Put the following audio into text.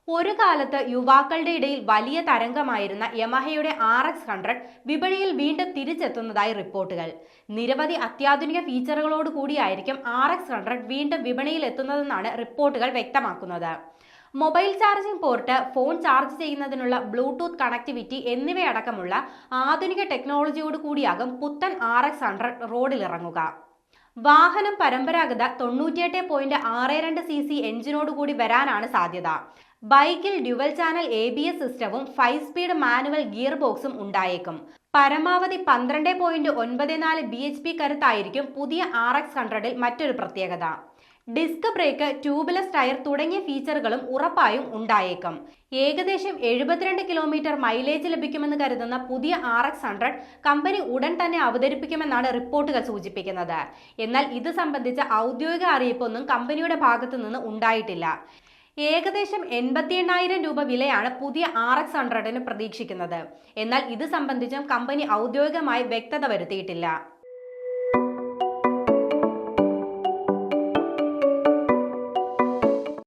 ഒരു കാലത്ത് യുവാക്കളുടെ ഇടയിൽ വലിയ തരംഗമായിരുന്ന യമഹയുടെ RX 100 വിപണിയിൽ വീണ്ടും തിരിച്ചെത്തുന്നതായി റിപ്പോർട്ടുകൾ. നിരവധി അത്യാധുനിക ഫീച്ചറുകളോട് കൂടിയായിരിക്കും RX 100 വീണ്ടും വിപണിയിൽ എത്തുന്നതെന്നാണ് റിപ്പോർട്ടുകൾ വ്യക്തമാക്കുന്നത്. Mobile charging port, phone charge ചെയ്യുന്നതിനുള്ള ബ്ലൂടൂത്ത് കണക്ടിവിറ്റി എന്നിവയടക്കമുള്ള ആധുനിക ടെക്നോളജിയോട് കൂടിയാകും പുത്തൻ RX 100 റോഡിലിറങ്ങുക. വാഹനം പരമ്പരാഗത 98.62cc എഞ്ചിനോടുകൂടി വരാനാണ് സാധ്യത. ബൈക്കിൽ ഡ്യുവൽ ചാനൽ ABS സിസ്റ്റവും 5 സ്പീഡ് മാനുവൽ ഗിയർ ബോക്സും ഉണ്ടായേക്കും. പരമാവധി 12.94 bhp കരുത്തായിരിക്കും പുതിയ RX 100ൽ മറ്റൊരു പ്രത്യേകത. ഡിസ്ക് ബ്രേക്ക്, ട്യൂബ്ലെസ് ടയർ തുടങ്ങിയ ഫീച്ചറുകളും ഉറപ്പായും ഉണ്ടായേക്കും. ഏകദേശം 72 കിലോമീറ്റർ മൈലേജ് ലഭിക്കുമെന്ന് കരുതുന്ന പുതിയ RX 100 കമ്പനി ഉടൻ തന്നെ അവതരിപ്പിക്കുമെന്നാണ് റിപ്പോർട്ടുകൾ സൂചിപ്പിക്കുന്നത്. എന്നാൽ ഇത് സംബന്ധിച്ച ഔദ്യോഗിക അറിയിപ്പൊന്നും കമ്പനിയുടെ ഭാഗത്തു നിന്ന് ഉണ്ടായിട്ടില്ല. ഏകദേശം 88,000 രൂപ വിലയാണ് പുതിയ RX 100ന് പ്രതീക്ഷിക്കുന്നത്. എന്നാൽ ഇത് സംബന്ധിച്ചും കമ്പനി ഔദ്യോഗികമായി വ്യക്തത വരുത്തിയിട്ടില്ല.